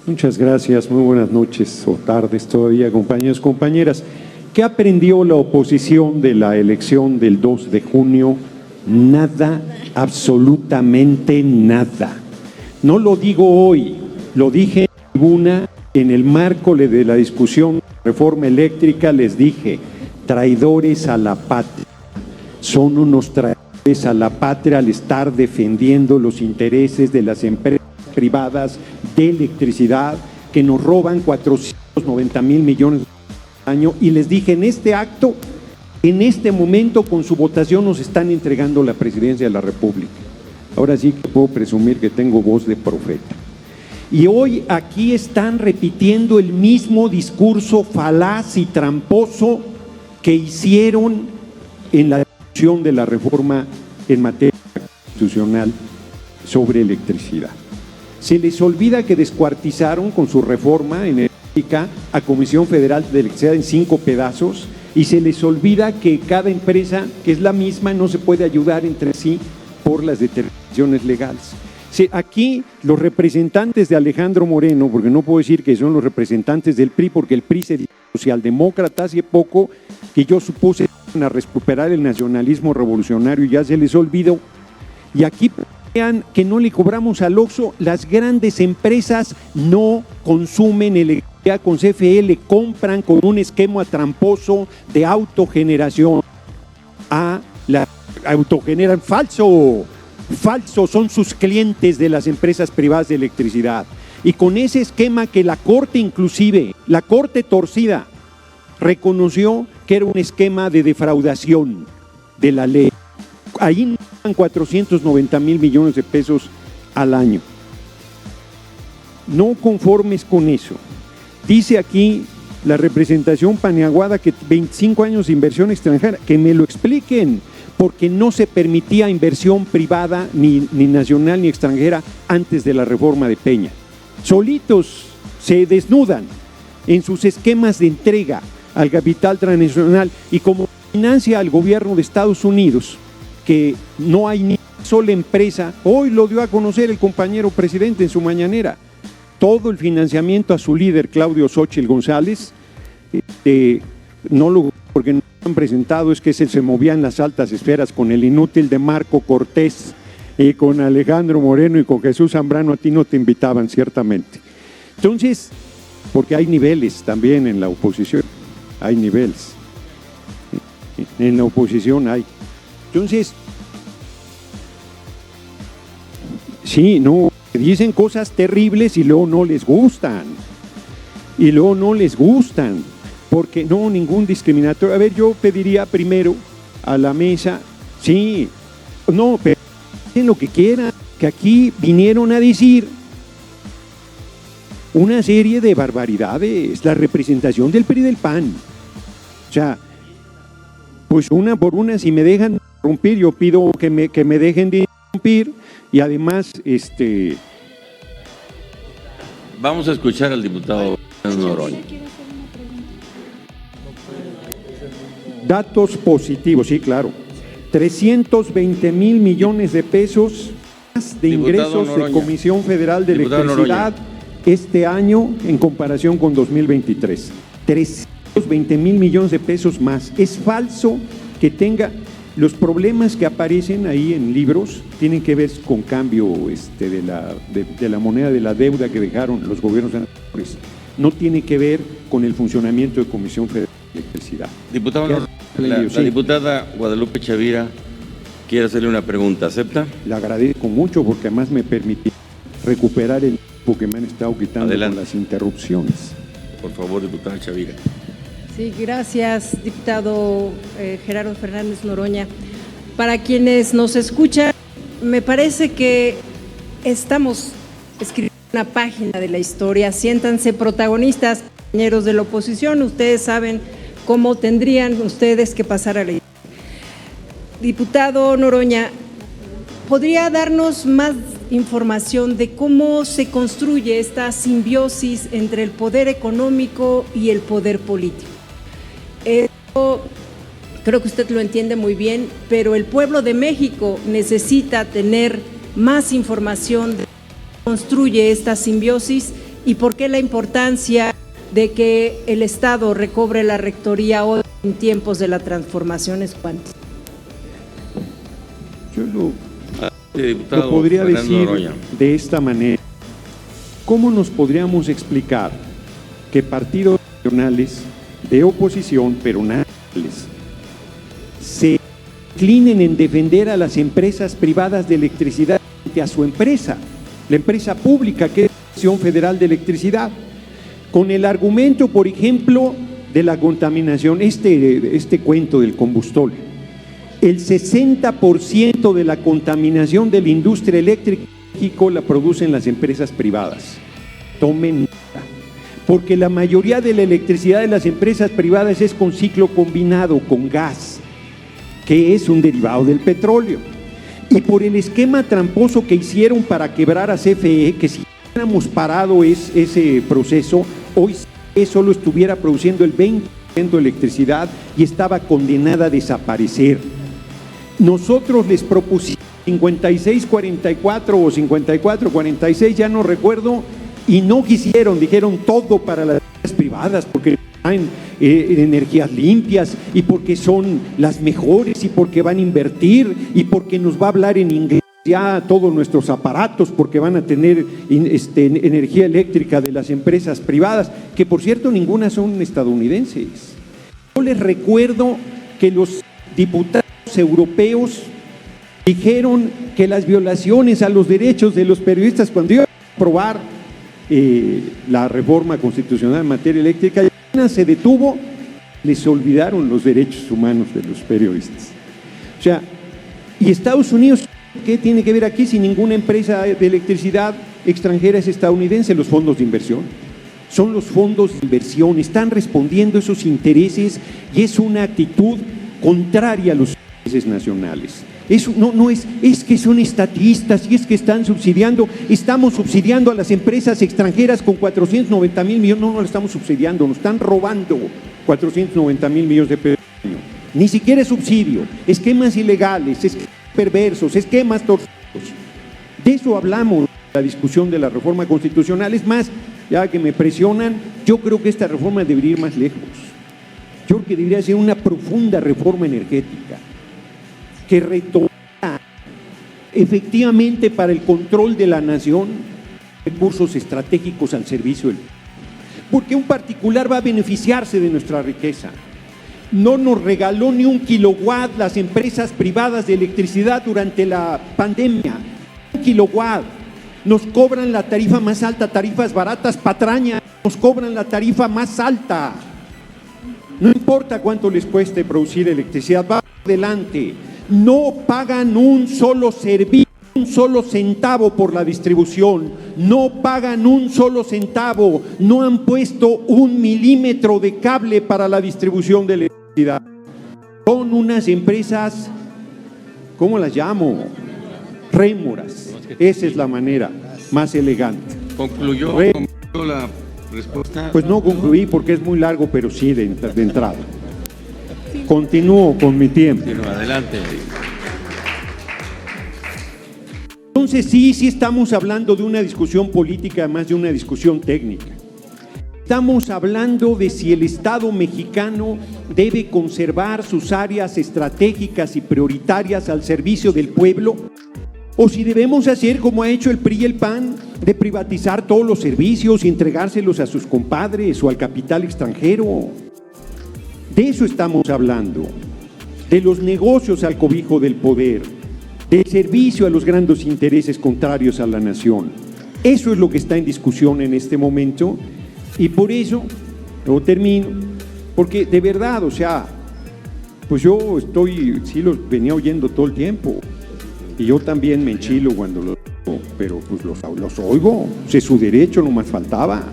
Muchas gracias, muy buenas noches o tardes todavía, compañeros, compañeras. ¿Qué aprendió la oposición de la elección del 2 de junio? Nada, absolutamente nada. No lo digo hoy, lo dije en tribuna, en el marco de la discusión de reforma eléctrica, les dije, traidores a la patria. Son unos traidores a la patria al estar defendiendo los intereses de las empresas privadas de electricidad que nos roban 490,000 millones al año, y les dije en este acto, en este momento con su votación nos están entregando la presidencia de la República. Ahora sí que puedo presumir que tengo voz de profeta. Y hoy aquí están repitiendo el mismo discurso falaz y tramposo que hicieron en la discusión de la reforma en materia constitucional sobre electricidad. Se les olvida que descuartizaron con su reforma energética a Comisión Federal de Electricidad en 5 pedazos, y se les olvida que cada empresa, que es la misma, no se puede ayudar entre sí por las determinaciones legales. Aquí los representantes de Alejandro Moreno, porque no puedo decir que son los representantes del PRI, porque el PRI se dice socialdemócrata hace poco, que yo supuse a recuperar el nacionalismo revolucionario y ya se les olvidó. Y aquí vean que no le cobramos al Oxxo, las grandes empresas no consumen electricidad con CFE, le compran con un esquema tramposo de autogeneración autogeneran falso, son sus clientes de las empresas privadas de electricidad. Y con ese esquema que la Corte, inclusive, la Corte torcida, reconoció que era un esquema de defraudación de la ley. Ahí dan 490,000 millones de pesos al año. No conformes con eso. Dice aquí la representación Paniaguada que 25 años de inversión extranjera, que me lo expliquen, porque no se permitía inversión privada, ni nacional ni extranjera, antes de la reforma de Peña. Solitos se desnudan en sus esquemas de entrega al capital transnacional, y como financia al gobierno de Estados Unidos, que no hay ni una sola empresa, hoy lo dio a conocer el compañero presidente en su mañanera, todo el financiamiento a su líder Claudio Xóchitl González, porque no lo han presentado, es que se movía en las altas esferas con el inútil de Marco Cortés, con Alejandro Moreno y con Jesús Zambrano. A ti no te invitaban, ciertamente. Entonces, porque hay niveles también en la oposición, hay niveles, en la oposición hay. Entonces, sí, no, dicen cosas terribles y luego no les gustan, porque no, ningún discriminatorio. A ver, yo pediría primero a la mesa, sí, no, pero dicen lo que quieran, que aquí vinieron a decir una serie de barbaridades, la representación del PRI y del PAN. O sea, pues una por una, si me dejan interrumpir, yo pido que me dejen de interrumpir, y además, Vamos a escuchar al diputado Noroña. Datos positivos, sí, claro. 320,000 millones de pesos más de ingresos de Comisión Federal de Electricidad este año en comparación con 2023. 320,000 millones de pesos más. Es falso que tenga los problemas que aparecen ahí en libros, tienen que ver con cambio de la moneda de la deuda que dejaron los gobiernos anteriores. No tiene que ver con el funcionamiento de Comisión Federal de Electricidad. Diputado, la diputada Guadalupe Chavira quiere hacerle una pregunta, ¿acepta? Le agradezco mucho porque además me permitió recuperar el tiempo que me han estado quitando. Adelante. Con las interrupciones. Por favor, diputada Chavira. Sí, gracias, diputado Gerardo Fernández Noroña. Para quienes nos escuchan, me parece que estamos escribiendo una página de la historia. Siéntanse protagonistas, compañeros de la oposición. Ustedes saben cómo tendrían ustedes que pasar a la historia. Diputado Noroña, ¿podría darnos más información de cómo se construye esta simbiosis entre el poder económico y el poder político? Esto creo que usted lo entiende muy bien, pero el pueblo de México necesita tener más información de cómo construye esta simbiosis ¿Y por qué la importancia de que el Estado recobre la rectoría hoy en tiempos de la transformación? ¿Es cuánto? Yo lo podría decir de esta manera. ¿Cómo nos podríamos explicar que partidos nacionales de oposición, pero nacionales, se inclinen en defender a las empresas privadas de electricidad frente a su empresa, la empresa pública que es la Comisión Federal de Electricidad, con el argumento, por ejemplo, de la contaminación, este cuento del combustol? El 60% de la contaminación de la industria eléctrica en México la producen las empresas privadas. Tomen nota, porque la mayoría de la electricidad de las empresas privadas es con ciclo combinado, con gas, que es un derivado del petróleo. Y por el esquema tramposo que hicieron para quebrar a CFE, que si hubiéramos parado ese proceso, hoy solo estuviera produciendo el 20% de electricidad y estaba condenada a desaparecer. Nosotros les propusimos 56-44 o 54-46, ya no recuerdo, y no quisieron, dijeron todo para las empresas privadas porque traen energías limpias y porque son las mejores y porque van a invertir y porque nos va a hablar en inglés ya todos nuestros aparatos, porque van a tener energía eléctrica de las empresas privadas, que por cierto ninguna son estadounidenses. Yo les recuerdo que los diputados europeos dijeron que las violaciones a los derechos de los periodistas, cuando iban a aprobar la reforma constitucional en materia eléctrica, ya se detuvo, les olvidaron los derechos humanos de los periodistas. O sea, y Estados Unidos, ¿qué tiene que ver aquí si ninguna empresa de electricidad extranjera es estadounidense? Los fondos de inversión. Son los fondos de inversión, están respondiendo a esos intereses y es una actitud contraria a los intereses nacionales. Eso no es que son estatistas y es que están subsidiando, estamos subsidiando a las empresas extranjeras con 490,000 millones, no lo estamos subsidiando, nos están robando 490,000 millones de pesos al año. Ni siquiera es subsidio, esquemas ilegales, esquemas perversos, esquemas torcidos. De eso hablamos en la discusión de la reforma constitucional. Es más, ya que me presionan, yo creo que esta reforma debería ir más lejos. Yo creo que debería ser una profunda reforma energética que retoma efectivamente para el control de la nación recursos estratégicos al servicio del pueblo. Porque un particular va a beneficiarse de nuestra riqueza. No nos regaló ni un kilowatt las empresas privadas de electricidad durante la pandemia. Un kilowatt. Nos cobran la tarifa más alta, tarifas baratas, patraña, nos cobran la tarifa más alta. No importa cuánto les cueste producir electricidad, va adelante. No pagan un solo servicio, un solo centavo por la distribución, no pagan un solo centavo, no han puesto 1 milímetro de cable para la distribución de electricidad. Son unas empresas, ¿cómo las llamo? Rémoras. Esa es la manera más elegante. ¿Concluyó la respuesta? Pues no concluí porque es muy largo, pero sí de entrada. Continúo con mi tiempo. Adelante. Entonces sí estamos hablando de una discusión política más de una discusión técnica. Estamos hablando de si el Estado mexicano debe conservar sus áreas estratégicas y prioritarias al servicio del pueblo, o si debemos hacer como ha hecho el PRI y el PAN, de privatizar todos los servicios y entregárselos a sus compadres o al capital extranjero. De eso estamos hablando, de los negocios al cobijo del poder, del servicio a los grandes intereses contrarios a la nación. Eso es lo que está en discusión en este momento y por eso, luego termino, porque de verdad, o sea, pues yo sí los venía oyendo todo el tiempo y yo también me enchilo cuando los oigo, pero pues los oigo, es su derecho, no más faltaba.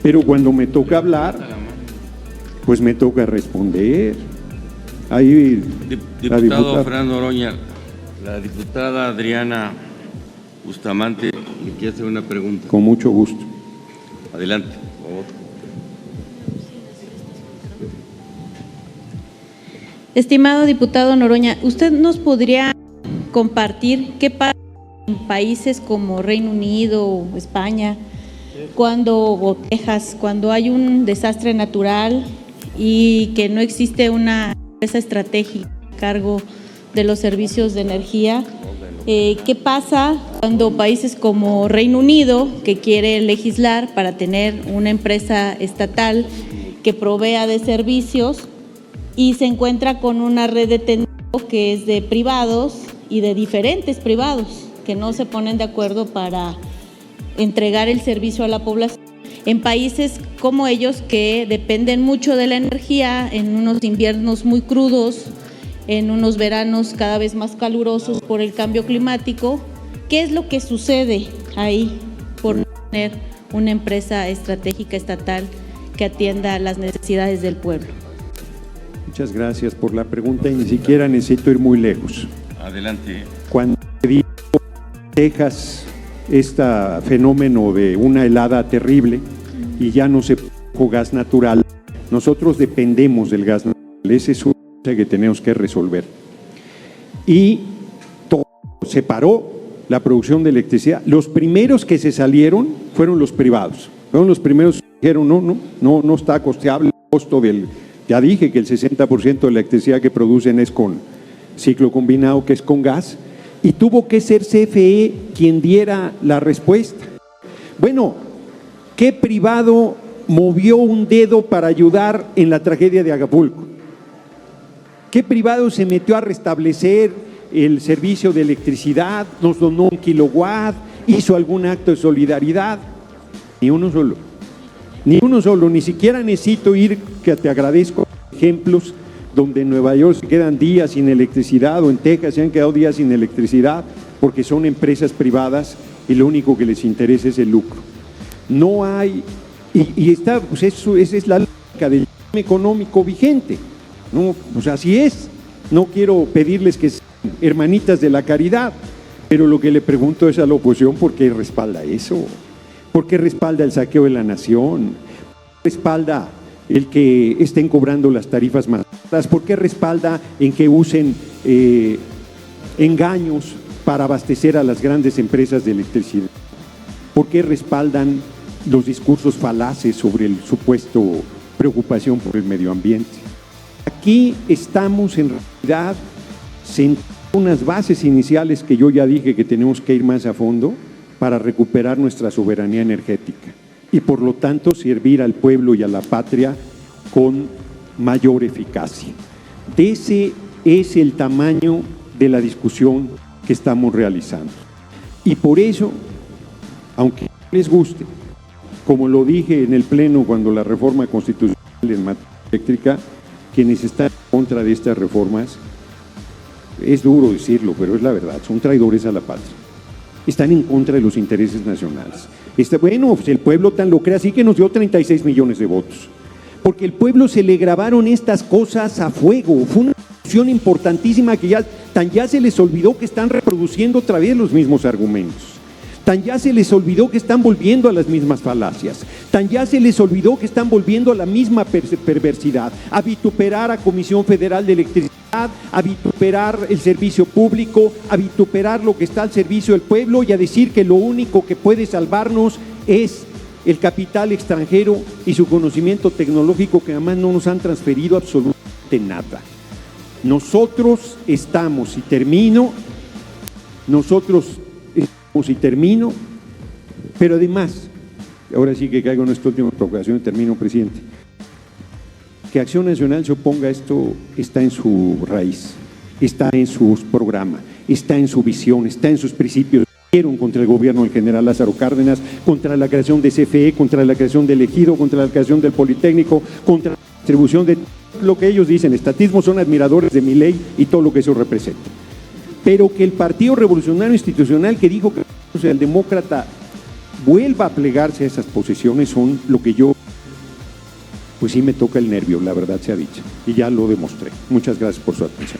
Pero cuando me toca hablar, pues me toca responder. Ahí, diputado Fernando Noroña, la diputada Adriana Bustamante le quiere hacer una pregunta. Con mucho gusto. Adelante, por favor. Estimado diputado Noroña, ¿usted nos podría compartir qué pasa en países como Reino Unido o España, o Texas, cuando hay un desastre natural y que no existe una empresa estratégica a cargo de los servicios de energía? ¿Qué pasa cuando países como Reino Unido, que quiere legislar para tener una empresa estatal que provea de servicios y se encuentra con una red de tendido que es de privados y de diferentes privados que no se ponen de acuerdo para entregar el servicio a la población? En países como ellos, que dependen mucho de la energía, en unos inviernos muy crudos, en unos veranos cada vez más calurosos por el cambio climático, ¿qué es lo que sucede ahí por no tener una empresa estratégica estatal que atienda las necesidades del pueblo? Muchas gracias por la pregunta y ni siquiera necesito ir muy lejos. Adelante. Cuando dio Texas este fenómeno de una helada terrible y ya no se produjo gas natural, nosotros dependemos del gas natural. Ese es un tema que tenemos que resolver. Y todo se paró la producción de electricidad. Los primeros que se salieron fueron los privados. Fueron los primeros que dijeron, no está costeable el costo del... Ya dije que el 60% de la electricidad que producen es con ciclo combinado, que es con gas, y tuvo que ser CFE quien diera la respuesta. Bueno, ¿qué privado movió un dedo para ayudar en la tragedia de Acapulco? ¿Qué privado se metió a restablecer el servicio de electricidad, nos donó 1 kilowatt, hizo algún acto de solidaridad? Ni uno solo. Ni uno solo, ni siquiera necesito ir, que te agradezco, ejemplos donde en Nueva York se quedan días sin electricidad o en Texas se han quedado días sin electricidad porque son empresas privadas y lo único que les interesa es el lucro. No hay, y está, pues eso, esa es la lógica del sistema económico vigente, ¿no? Pues así es. No quiero pedirles que sean hermanitas de la caridad, pero lo que le pregunto es a la oposición, ¿por qué respalda eso? ¿Por qué respalda el saqueo de la nación? ¿Por qué respalda el que estén cobrando las tarifas más altas? ¿Por qué respalda en que usen engaños para abastecer a las grandes empresas de electricidad? ¿Por qué respaldan los discursos falaces sobre el supuesto preocupación por el medio ambiente? Aquí estamos en realidad sentando unas bases iniciales que yo ya dije que tenemos que ir más a fondo para recuperar nuestra soberanía energética y por lo tanto servir al pueblo y a la patria con mayor eficacia. Ese es el tamaño de la discusión que estamos realizando. Y por eso, aunque no les guste, como lo dije en el Pleno cuando la reforma constitucional en materia eléctrica, quienes están en contra de estas reformas, es duro decirlo, pero es la verdad, son traidores a la patria. Están en contra de los intereses nacionales. Bueno, pues el pueblo tan lo cree así que nos dio 36 millones de votos. Porque el pueblo se le grabaron estas cosas a fuego. Fue una discusión importantísima que ya se les olvidó que están reproduciendo otra vez los mismos argumentos. Tan ya se les olvidó que están volviendo a las mismas falacias. Tan ya se les olvidó que están volviendo a la misma perversidad. A vituperar a Comisión Federal de Electricidad, a vituperar el servicio público, a vituperar lo que está al servicio del pueblo y a decir que lo único que puede salvarnos es el capital extranjero y su conocimiento tecnológico, que además no nos han transferido absolutamente nada. Nosotros estamos, y termino, pero además, ahora sí que caigo en esta última provocación y termino, presidente. Que Acción Nacional se oponga a esto está en su raíz, está en su programa, está en su visión, está en sus principios. Contra el gobierno del general Lázaro Cárdenas, contra la creación de CFE, contra la creación del Ejido, contra la creación del Politécnico, contra la distribución de lo que ellos dicen, estatismo, son admiradores de Milei y todo lo que eso representa. Pero que el Partido Revolucionario Institucional, que dijo que el socialdemócrata vuelva a plegarse a esas posiciones, son lo que yo, pues sí me toca el nervio, la verdad sea dicha, y ya lo demostré. Muchas gracias por su atención.